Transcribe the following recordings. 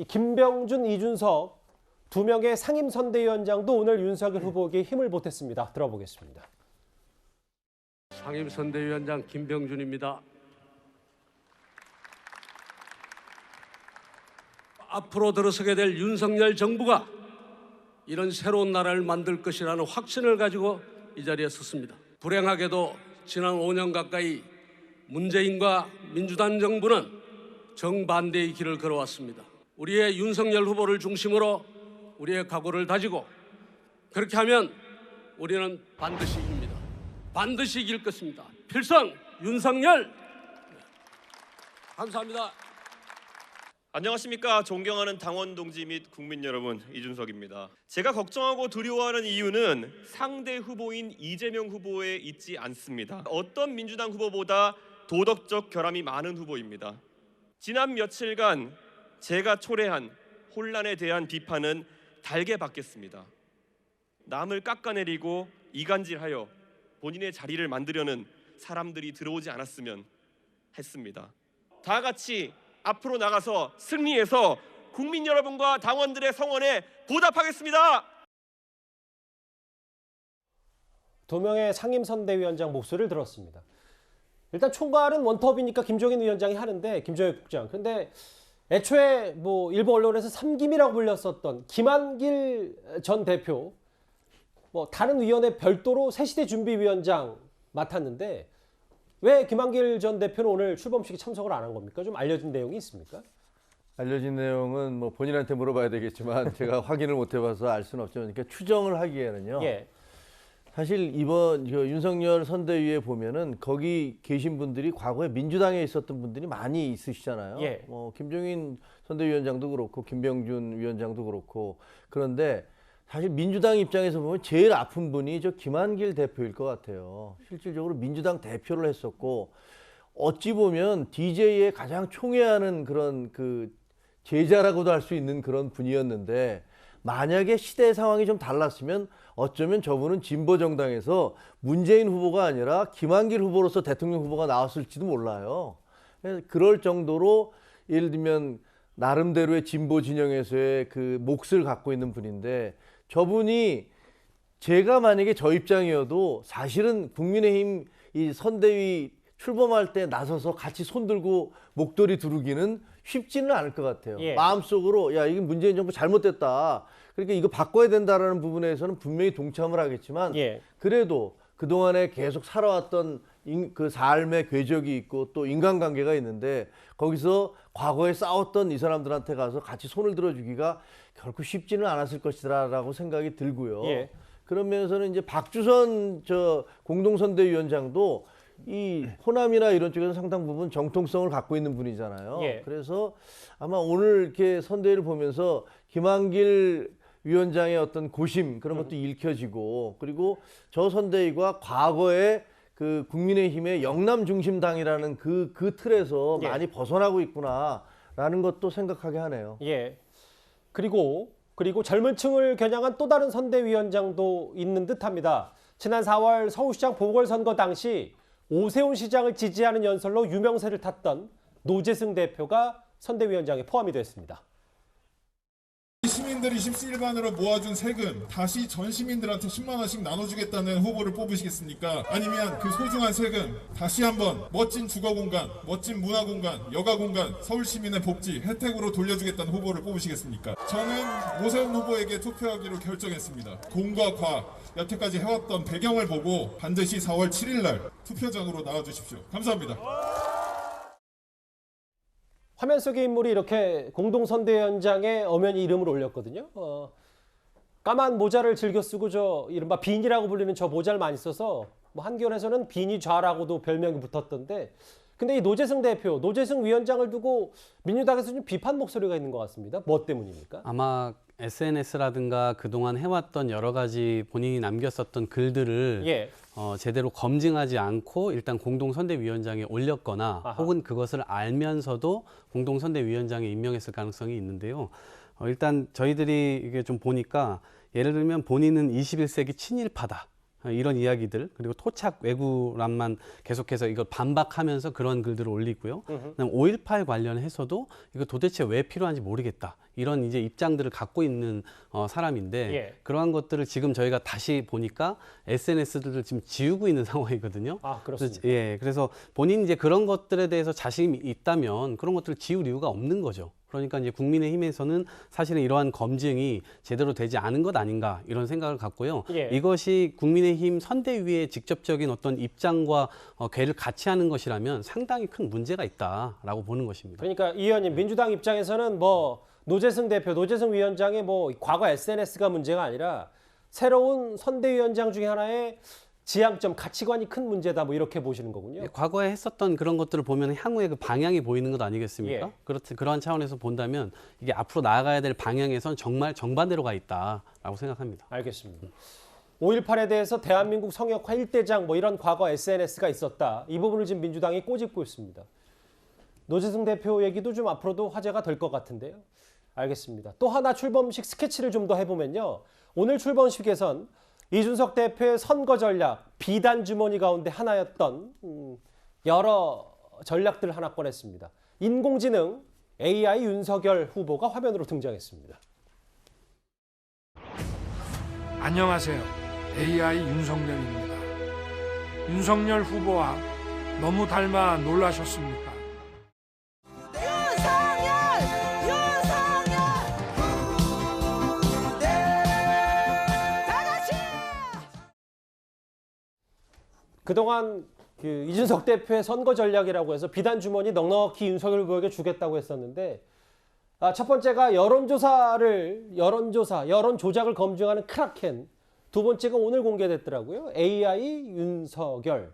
이 김병준, 이준석 두 명의 상임선대위원장도 오늘 윤석열 후보에게 힘을 보탰습니다. 들어보겠습니다. 상임선대위원장 김병준입니다. 앞으로 들어서게 될 윤석열 정부가 이런 새로운 나라를 만들 것이라는 확신을 가지고 이 자리에 섰습니다. 불행하게도 지난 5년 가까이 문재인과 민주당 정부는 정반대의 길을 걸어왔습니다. 우리의 윤석열 후보를 중심으로 우리의 각오를 다지고 그렇게 하면 우리는 반드시 이깁니다. 반드시 이길 것입니다. 필성 윤석열! 감사합니다. 안녕하십니까. 존경하는 당원 동지 및 국민 여러분, 이준석입니다. 제가 걱정하고 두려워하는 이유는 상대 후보인 이재명 후보에 있지 않습니다. 어떤 민주당 후보보다 도덕적 결함이 많은 후보입니다. 지난 며칠간 제가 초래한 혼란에 대한 비판은 달게 받겠습니다. 남을 깎아내리고 이간질하여 본인의 자리를 만들려는 사람들이 들어오지 않았으면 했습니다. 다 같이 앞으로 나가서 승리해서 국민 여러분과 당원들의 성원에 보답하겠습니다. 두 명의 상임선대위원장 목소리를 들었습니다. 일단 총괄은 원톱이니까 김종인 위원장이 하는데 김종인 국장. 근데 애초에 뭐 일부 언론에서 삼김이라고 불렸었던 김한길 전 대표 뭐 다른 위원회 별도로 새시대 준비위원장 맡았는데 왜 김한길 전 대표는 오늘 출범식에 참석을 안 한 겁니까? 좀 알려진 내용이 있습니까? 알려진 내용은 뭐 본인한테 물어봐야 되겠지만 제가 확인을 못 해봐서 알 수는 없지만 그러니까 추정을 하기에는요. 예. 사실 이번 윤석열 선대위에 보면은 거기 계신 분들이 과거에 민주당에 있었던 분들이 많이 있으시잖아요. 예. 뭐 김종인 선대위원장도 그렇고 김병준 위원장도 그렇고 그런데 사실 민주당 입장에서 보면 제일 아픈 분이 저 김한길 대표일 것 같아요. 실질적으로 민주당 대표를 했었고 어찌 보면 DJ의 가장 총애하는 그런 그 제자라고도 할 수 있는 그런 분이었는데 만약에 시대 상황이 좀 달랐으면 어쩌면 저분은 진보 정당에서 문재인 후보가 아니라 김한길 후보로서 대통령 후보가 나왔을지도 몰라요. 그럴 정도로 예를 들면 나름대로의 진보 진영에서의 그 몫을 갖고 있는 분인데 저분이 제가 만약에 저 입장이어도 사실은 국민의힘 이 선대위 출범할 때 나서서 같이 손들고 목도리 두르기는 쉽지는 않을 것 같아요. 예. 마음속으로 야 이게 문재인 정부 잘못됐다. 그러니까 이거 바꿔야 된다라는 부분에서는 분명히 동참을 하겠지만 예. 그래도 그동안에 계속 살아왔던 그 삶의 궤적이 있고 또 인간관계가 있는데 거기서 과거에 싸웠던 이 사람들한테 가서 같이 손을 들어주기가 결코 쉽지는 않았을 것이라고 생각이 들고요. 예. 그런 면에서는 이제 박주선 저 공동선대위원장도 이 호남이나 이런 쪽에서 상당 부분 정통성을 갖고 있는 분이잖아요. 예. 그래서 아마 오늘 이렇게 선대위를 보면서 김한길 위원장의 어떤 고심 그런 것도 읽혀지고 그리고 저 선대위가 과거에 그 국민의힘의 영남 중심당이라는 그 틀에서 예. 많이 벗어나고 있구나라는 것도 생각하게 하네요. 예. 그리고 젊은 층을 겨냥한 또 다른 선대위원장도 있는 듯합니다. 지난 4월 서울시장 보궐선거 당시 오세훈 시장을 지지하는 연설로 유명세를 탔던 노재승 대표가 선대위원장에 포함이 됐습니다. 시민들이 십시일반으로 모아준 세금 다시 전 시민들한테 10만 원씩 나눠주겠다는 후보를 뽑으시겠습니까? 아니면 그 소중한 세금 다시 한번 멋진 주거공간, 멋진 문화공간, 여가공간, 서울 시민의 복지, 혜택으로 돌려주겠다는 후보를 뽑으시겠습니까? 저는 오세훈 후보에게 투표하기로 결정했습니다. 공과 과학, 여태까지 해왔던 배경을 보고 반드시 4월 7일 날 투표장으로 나와주십시오. 감사합니다. 화면 속의 인물이 이렇게 공동선대위원장에 엄연히 이름을 올렸거든요. 까만 모자를 즐겨 쓰고 저 이른바 빈이라고 불리는 저 모자를 많이 써서 뭐 한겨레에서는 빈이좌라고도 별명이 붙었던데 근데 이 노재승 대표, 노재승 위원장을 두고 민주당에서 좀 비판 목소리가 있는 것 같습니다. 뭐 때문입니까? 아마 SNS라든가 그동안 해왔던 여러 가지 본인이 남겼었던 글들을 예. 제대로 검증하지 않고 일단 공동선대위원장에 올렸거나 아하. 혹은 그것을 알면서도 공동선대위원장에 임명했을 가능성이 있는데요. 일단 저희들이 이게 좀 보니까 예를 들면 본인은 21세기 친일파다. 이런 이야기들 그리고 토착 왜구란만 계속해서 이걸 반박하면서 그런 글들을 올리고요. 그다음 5.18 관련해서도 이거 도대체 왜 필요한지 모르겠다. 이런 이제 입장들을 갖고 있는 사람인데 예. 그러한 것들을 지금 저희가 다시 보니까 SNS들을 지금 지우고 있는 상황이거든요. 아, 그렇습니다. 그래서 본인이 이제 그런 것들에 대해서 자신이 있다면 그런 것들을 지울 이유가 없는 거죠. 그러니까 이제 국민의힘에서는 사실은 이러한 검증이 제대로 되지 않은 것 아닌가 이런 생각을 갖고요. 예. 이것이 국민의힘 선대위의 직접적인 어떤 입장과 궤를 같이 하는 것이라면 상당히 큰 문제가 있다라고 보는 것입니다. 그러니까 이 의원님 민주당 입장에서는 뭐 노재승 대표, 노재승 위원장의 뭐 과거 SNS가 문제가 아니라 새로운 선대위원장 중에 하나의 지향점, 가치관이 큰 문제다 뭐 이렇게 보시는 거군요. 과거에 했었던 그런 것들을 보면 향후에 그 방향이 보이는 것 아니겠습니까? 예. 그러한 차원에서 본다면 이게 앞으로 나아가야 될 방향에선 정말 정반대로 가 있다라고 생각합니다. 알겠습니다. 5.18에 대해서 대한민국 성역화 1대장 뭐 이런 과거 SNS가 있었다. 이 부분을 지금 민주당이 꼬집고 있습니다. 노재승 대표 얘기도 좀 앞으로도 화제가 될 것 같은데요. 알겠습니다. 또 하나 출범식 스케치를 좀 더 해보면요. 오늘 출범식에선 이준석 대표의 선거 전략, 비단 주머니 가운데 하나였던 여러 전략들을 하나 꺼냈습니다. 인공지능 AI 윤석열 후보가 화면으로 등장했습니다. 안녕하세요. AI 윤석열입니다. 윤석열 후보와 너무 닮아 놀라셨습니까? 그동안 그 이준석 대표의 선거 전략이라고 해서 비단 주머니 넉넉히 윤석열 후보에게 주겠다고 했었는데 첫 번째가 여론 조작을 검증하는 크라켄. 두 번째가 오늘 공개됐더라고요. AI 윤석열.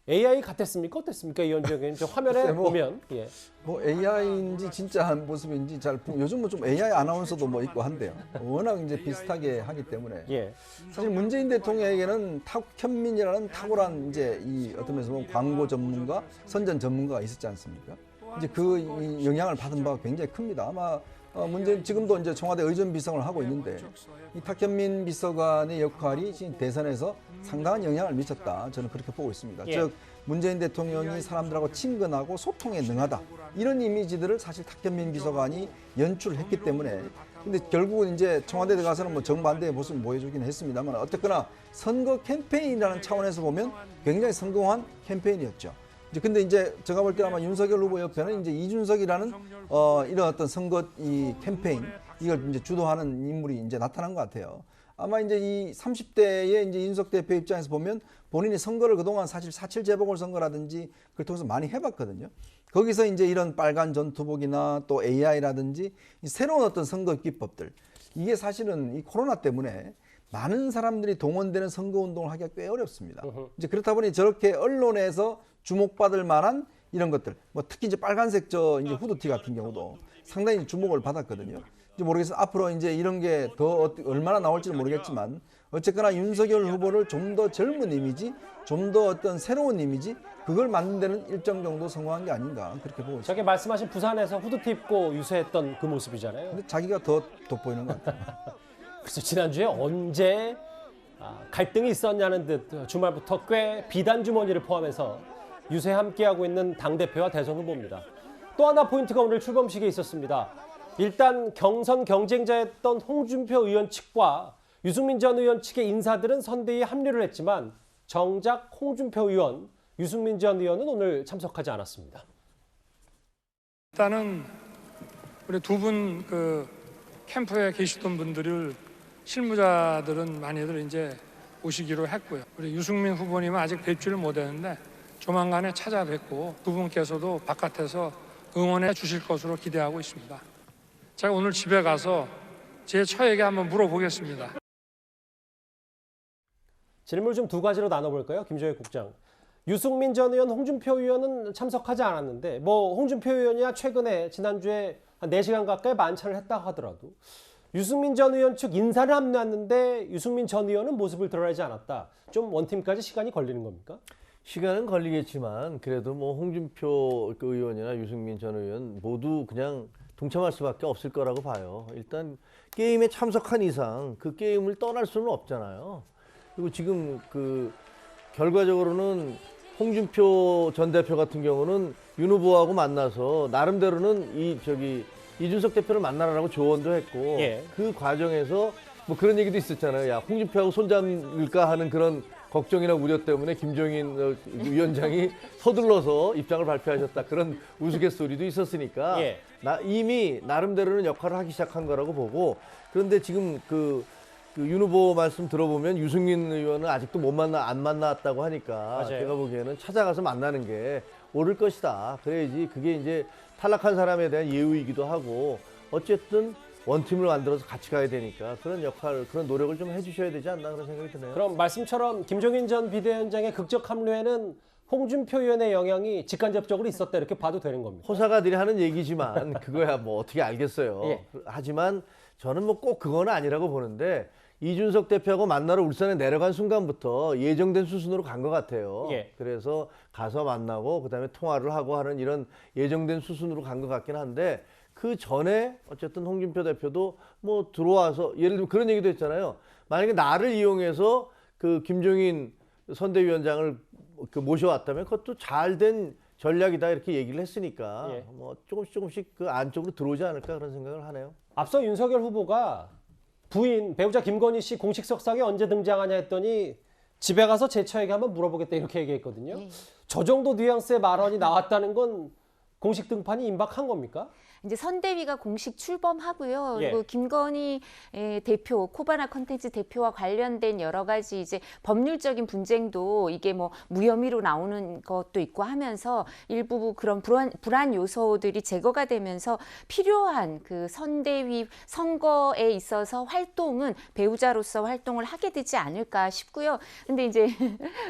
AI 같았습니까? 어땠습니까? 이 위원장님 화면에 뭐, 보면 예. 뭐 AI인지 진짜 모습인지 잘 요즘은 좀 AI 아나운서도 뭐 있고 한데요. 워낙 이제 비슷하게 하기 때문에 예. 사실 문재인 대통령에게는 탁현민이라는 탁월한 이제 이 어떤 면에서 보면 광고 전문가, 선전 전문가가 있었지 않습니까? 이제 그 이 영향을 받은 바가 굉장히 큽니다. 아마 문재인 지금도 이제 청와대 의전비서관을 하고 있는데 이 탁현민 비서관의 역할이 지금 대선에서 상당한 영향을 미쳤다. 저는 그렇게 보고 있습니다. 예. 즉 문재인 대통령이 사람들하고 친근하고 소통에 능하다. 이런 이미지들을 사실 탁현민 비서관이 연출을 했기 때문에 근데 결국은 이제 청와대에 가서는 뭐 정반대의 모습을 보여주긴 했습니다만 어쨌거나 선거 캠페인이라는 차원에서 보면 굉장히 성공한 캠페인이었죠. 근데 이제 제가 볼 때 아마 윤석열 후보 옆에는 이제 이준석이라는 이런 어떤 선거 이 캠페인 이걸 이제 주도하는 인물이 이제 나타난 것 같아요. 아마 이제 이 30대의 이제 이준석 대표 입장에서 보면 본인이 선거를 그동안 사실 4.7 재보궐선거라든지 그걸 통해서 많이 해봤거든요. 거기서 이제 이런 빨간 전투복이나 또 AI라든지 새로운 어떤 선거 기법들 이게 사실은 이 코로나 때문에 많은 사람들이 동원되는 선거운동을 하기가 꽤 어렵습니다. 이제 그렇다 보니 저렇게 언론에서 주목받을 만한 이런 것들, 뭐 특히 이제 빨간색 이제 후드티 같은 경우도 상당히 주목을 받았거든요. 이제 모르겠어요. 앞으로 이제 이런 게 더 얼마나 나올지는 모르겠지만 어쨌거나 윤석열 후보를 좀 더 젊은 이미지, 좀 더 어떤 새로운 이미지 그걸 만든 데는 일정 정도 성공한 게 아닌가 그렇게 보고 있습니다. 저게 말씀하신 부산에서 후드티 입고 유세했던 그 모습이잖아요. 근데 자기가 더 돋보이는 것 같아요. 그래서 지난주에 언제 갈등이 있었냐는 듯 주말부터 꽤 비단 주머니를 포함해서 유세 함께하고 있는 당대표와 대선 후보입니다. 또 하나 포인트가 오늘 출범식에 있었습니다. 일단 경선 경쟁자였던 홍준표 의원 측과 유승민 전 의원 측의 인사들은 선대위에 합류를 했지만 정작 홍준표 의원, 유승민 전 의원은 오늘 참석하지 않았습니다. 일단은 우리 두 분 그 캠프에 계시던 분들을 실무자들은 많이들 이제 오시기로 했고요. 우리 유승민 후보님은 아직 뵙지를 못했는데 조만간에 찾아뵙고 두 분께서도 바깥에서 응원해 주실 것으로 기대하고 있습니다. 제가 오늘 집에 가서 제 처에게 한번 물어보겠습니다. 질문을 좀 두 가지로 나눠볼까요? 김정일 국장. 유승민 전 의원, 홍준표 의원은 참석하지 않았는데 뭐 홍준표 의원이야 최근에 지난주에 한 4시간 가까이 만찬을 했다고 하더라도 유승민 전 의원 측 인사를 합류했는데 유승민 전 의원은 모습을 드러내지 않았다. 좀 원팀까지 시간이 걸리는 겁니까? 시간은 걸리겠지만 그래도 뭐 홍준표 그 의원이나 유승민 전 의원 모두 그냥 동참할 수밖에 없을 거라고 봐요. 일단 게임에 참석한 이상 그 게임을 떠날 수는 없잖아요. 그리고 지금 결과적으로는 홍준표 전 대표 같은 경우는 윤 후보하고 만나서 나름대로는 이준석 대표를 만나라고 조언도 했고 예. 그 과정에서 뭐 그런 얘기도 있었잖아요. 야, 홍준표하고 손잡을까 하는 그런 걱정이나 우려 때문에 김종인 위원장이 서둘러서 입장을 발표하셨다. 그런 우스갯소리도 있었으니까 예. 이미 나름대로는 역할을 하기 시작한 거라고 보고, 그런데 지금 윤 후보 말씀 들어보면 유승민 의원은 아직도 안 만났다고 하니까 맞아요. 제가 보기에는 찾아가서 만나는 게 옳을 것이다. 그래야지 그게 이제 탈락한 사람에 대한 예우이기도 하고, 어쨌든 원팀을 만들어서 같이 가야 되니까 그런 역할, 그런 노력을 좀 해주셔야 되지 않나 그런 생각이 드네요. 그럼 말씀처럼 김종인 전 비대위원장의 극적 합류에는 홍준표 의원의 영향이 직간접적으로 있었다 이렇게 봐도 되는 겁니다. 호사가들이 하는 얘기지만 그거야 뭐 어떻게 알겠어요. 예. 하지만 저는 뭐 꼭 그건 아니라고 보는데, 이준석 대표하고 만나러 울산에 내려간 순간부터 예정된 수순으로 간 것 같아요. 예. 그래서 가서 만나고 그다음에 통화를 하고 하는 이런 예정된 수순으로 간 것 같긴 한데, 그 전에 어쨌든 홍준표 대표도 뭐 들어와서 예를 들면 그런 얘기도 했잖아요. 만약에 나를 이용해서 김종인 선대위원장을 모셔왔다면 그것도 잘된 전략이다 이렇게 얘기를 했으니까 예. 뭐 조금씩 그 안쪽으로 들어오지 않을까 그런 생각을 하네요. 앞서 윤석열 후보가 부인 배우자 김건희 씨 공식 석상에 언제 등장하냐 했더니 집에 가서 제 처에게 한번 물어보겠다 이렇게 얘기했거든요. 저 정도 뉘앙스의 발언이 나왔다는 건 공식 등판이 임박한 겁니까? 이제 선대위가 공식 출범하고요. 예. 그리고 김건희 대표, 코바나 컨텐츠 대표와 관련된 여러 가지 이제 법률적인 분쟁도 이게 뭐 무혐의로 나오는 것도 있고 하면서 일부 그런 불안 요소들이 제거가 되면서 필요한 그 선대위 선거에 있어서 활동은 배우자로서 활동을 하게 되지 않을까 싶고요. 근데 이제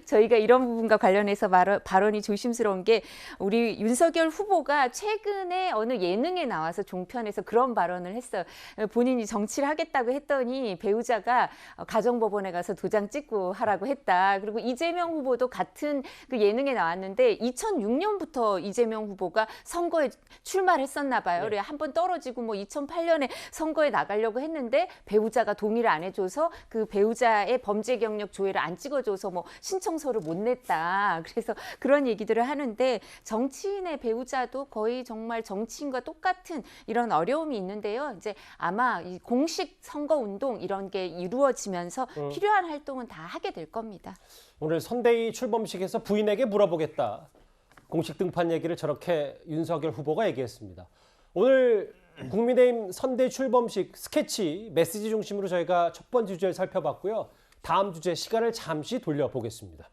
저희가 이런 부분과 관련해서 발언이 조심스러운 게, 우리 윤석열 후보가 최근에 어느 예능에 나와서 종편에서 그런 발언을 했어요. 본인이 정치를 하겠다고 했더니 배우자가 가정법원에 가서 도장 찍고 하라고 했다. 그리고 이재명 후보도 같은 그 예능에 나왔는데 2006년부터 이재명 후보가 선거에 출마를 했었나 봐요. 그래 한번 떨어지고 뭐 2008년에 선거에 나가려고 했는데 배우자가 동의를 안 해줘서 그 배우자의 범죄 경력 조회를 안 찍어줘서 뭐 신청서를 못 냈다. 그래서 그런 얘기들을 하는데, 정치인의 배우자도 거의 정말 정치인과 똑같은 이런 어려움이 있는데요. 이제 아마 이 공식 선거 운동 이런 게 이루어지면서 필요한 활동은 다 하게 될 겁니다. 오늘 선대위 출범식에서 부인에게 물어보겠다. 공식 등판 얘기를 저렇게 윤석열 후보가 얘기했습니다. 오늘 국민의힘 선대위 출범식 스케치 메시지 중심으로 저희가 첫 번째 주제를 살펴봤고요. 다음 주제 시간을 잠시 돌려보겠습니다.